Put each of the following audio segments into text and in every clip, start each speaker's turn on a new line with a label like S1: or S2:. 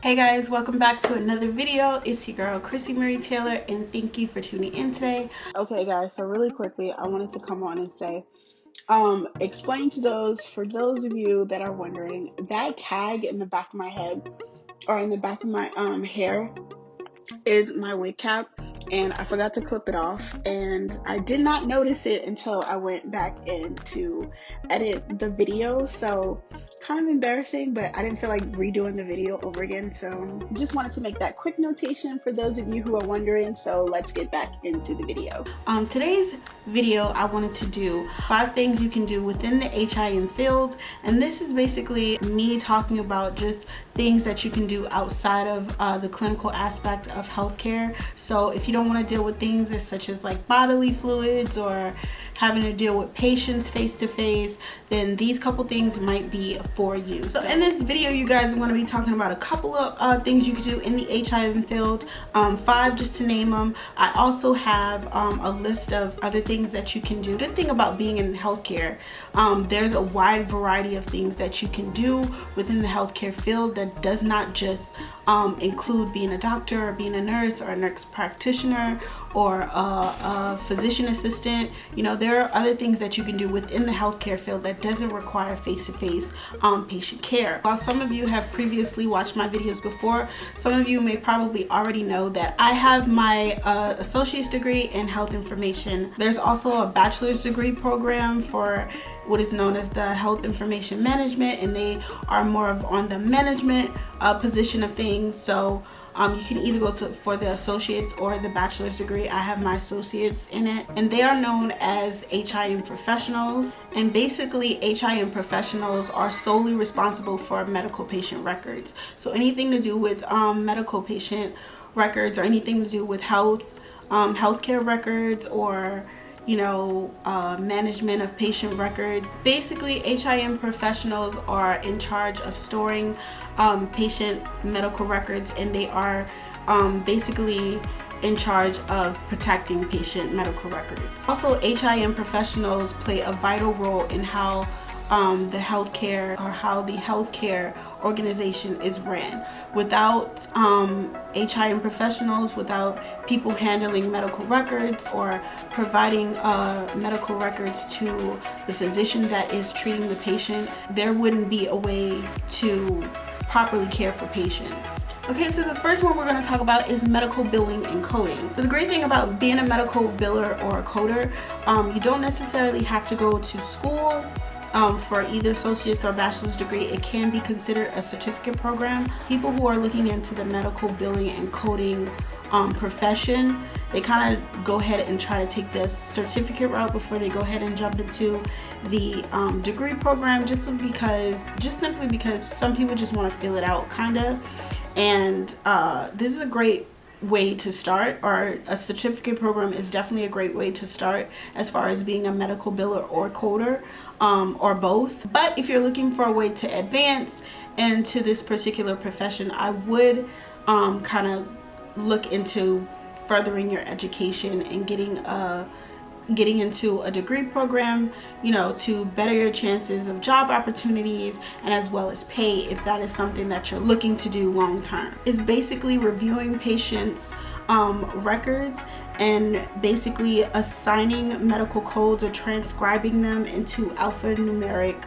S1: Hey guys, welcome back to another video. It's your girl Chrissy Marie Taylor and thank you for tuning in today.
S2: Okay guys, so really quickly I wanted to come on and say, explain to for those of you that are wondering, that tag in the back of my head or in the back of my hair is my wig cap, and I forgot to clip it off, and I did not notice it until I went back in to edit the video. So kind of embarrassing, but I didn't feel like redoing the video over again, so just wanted to make that quick notation for those of you who are wondering. So let's get back into the video.
S1: Today's video I wanted to do 5 things you can do within the HIM field, and this is basically me talking about just things that you can do outside of the clinical aspect of healthcare. So if you don't want to deal with things such as like bodily fluids or having to deal with patients face to face, then these couple things might be for you. So in this video, you guys, I'm going to be talking about a couple of things you can do in the HIM field, 5 just to name them. I also have a list of other things that you can do. Good thing about being in healthcare, there's a wide variety of things that you can do within the healthcare field that does not just include being a doctor or being a nurse or a nurse practitioner or a physician assistant. You know, there are other things that you can do within the healthcare field that doesn't require face-to-face patient care. While some of you have previously watched my videos before, some of you may probably already know that I have my associate's degree in health information. There's also a bachelor's degree program for what is known as the health information management, and they are more of on the management position of things. So you can either go for the associates or the bachelor's degree. I have my associates in it, and they are known as HIM professionals. And basically, HIM professionals are solely responsible for medical patient records. So anything to do with medical patient records or anything to do with healthcare records or management of patient records. Basically, HIM professionals are in charge of storing patient medical records, and they are basically in charge of protecting patient medical records. Also, HIM professionals play a vital role in how the healthcare organization is ran. Without HIM professionals, without people handling medical records or providing medical records to the physician that is treating the patient, there wouldn't be a way to properly care for patients. Okay, so the first one we're going to talk about is medical billing and coding. So the great thing about being a medical biller or a coder, you don't necessarily have to go to school for either associate's or bachelor's degree. It can be considered a certificate program. People who are looking into the medical billing and coding profession, they kind of go ahead and try to take this certificate route before they go ahead and jump into the degree program, just simply because some people just want to fill it out kind of. And this is a great way to start, or a certificate program is definitely a great way to start as far as being a medical biller or coder, or both. But if you're looking for a way to advance into this particular profession, I would kind of look into furthering your education and getting into a degree program, to better your chances of job opportunities and as well as pay, if that is something that you're looking to do long term. It's basically reviewing patients' records and basically assigning medical codes or transcribing them into alphanumeric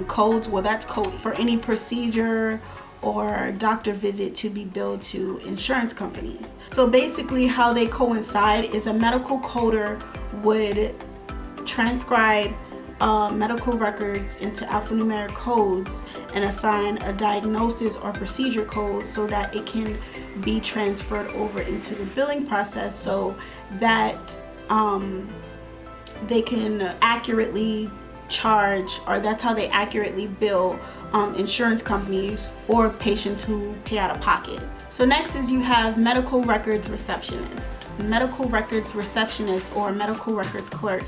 S1: codes. Well, that's code for any procedure or doctor visit to be billed to insurance companies. So basically how they coincide is a medical coder would transcribe medical records into alphanumeric codes and assign a diagnosis or procedure code so that it can be transferred over into the billing process, so that they can accurately charge, or that's how they accurately bill insurance companies or patients who pay out of pocket. So next is you have medical records receptionist. Medical records receptionist or medical records clerk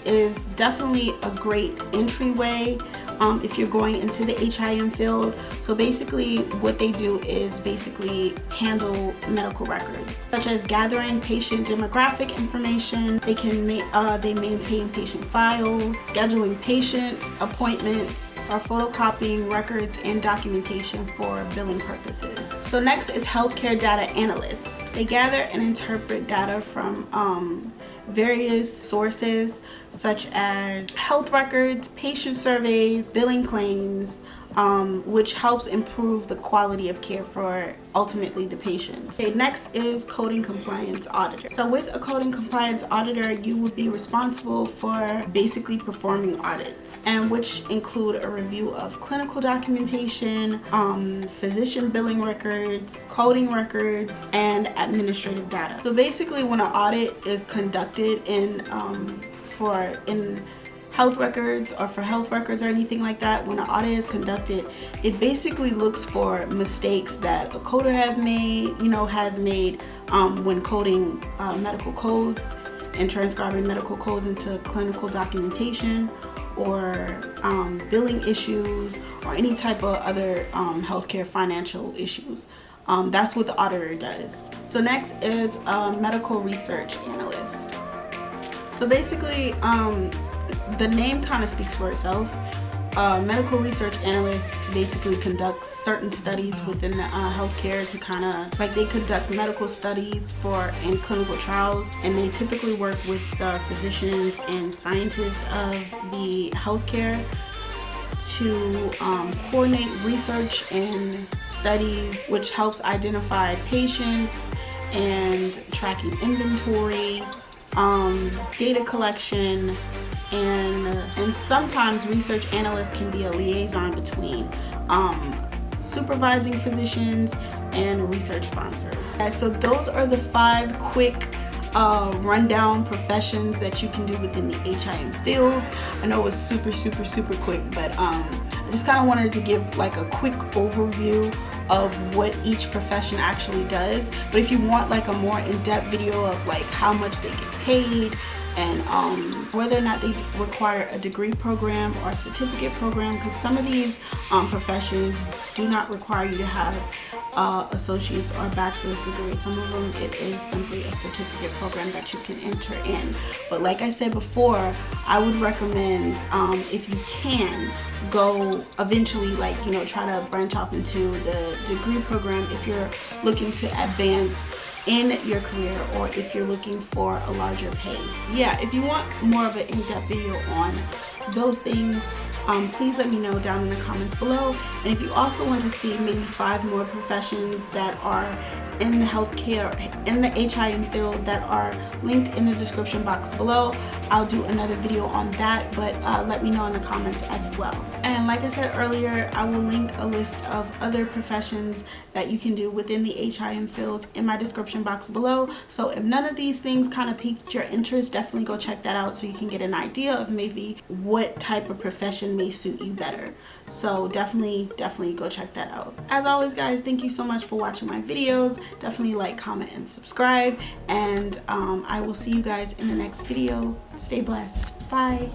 S1: is definitely a great entryway if you're going into the HIM field. So basically what they do is basically handle medical records, such as gathering patient demographic information. They maintain patient files, scheduling patient appointments, or photocopying records and documentation for billing purposes. So next is healthcare data analysts. They gather and interpret data from various sources such as health records, patient surveys, billing claims, which helps improve the quality of care for ultimately the patients. Okay, next is coding compliance auditor. So with a coding compliance auditor, you would be responsible for basically performing audits, and which include a review of clinical documentation, physician billing records, coding records, and administrative data. So basically when an audit is conducted in health records or for health records or anything like that, when an audit is conducted, it basically looks for mistakes that a coder has made when coding medical codes and transcribing medical codes into clinical documentation, or billing issues, or any type of other healthcare financial issues. That's what the auditor does. So next is a medical research analyst. So basically, the name kind of speaks for itself. Medical research analyst basically conducts certain studies within the healthcare to kind of, like, they conduct medical studies in clinical trials, and they typically work with physicians and scientists of the healthcare to coordinate research and studies, which helps identify patients and tracking inventory, data collection, and sometimes research analysts can be a liaison between supervising physicians and research sponsors. Okay, so those are the 5 quick rundown professions that you can do within the HIM field. I know it was super quick, but I just kind of wanted to give like a quick overview of what each profession actually does. But if you want like a more in-depth video of like how much they get paid, and whether or not they require a degree program or a certificate program, because some of these professions do not require you to have associate's or bachelor's degree. Some of them, it is simply a certificate program that you can enter in. But like I said before, I would recommend, if you can, go eventually, like, try to branch off into the degree program if you're looking to advance in your career, or if you're looking for a larger pay. Yeah, if you want more of an in-depth video on those things, please let me know down in the comments below. And if you also want to see maybe 5 more professions that are in the healthcare, in the HIM field, that are linked in the description box below, I'll do another video on that, but let me know in the comments as well. And like I said earlier, I will link a list of other professions that you can do within the HIM field in my description box below. So if none of these things kind of piqued your interest, definitely go check that out so you can get an idea of maybe what type of profession may suit you better. So definitely go check that out. As always, guys, thank you so much for watching my videos. Definitely like, comment, and subscribe, and I will see you guys in the next video. Stay blessed. Bye.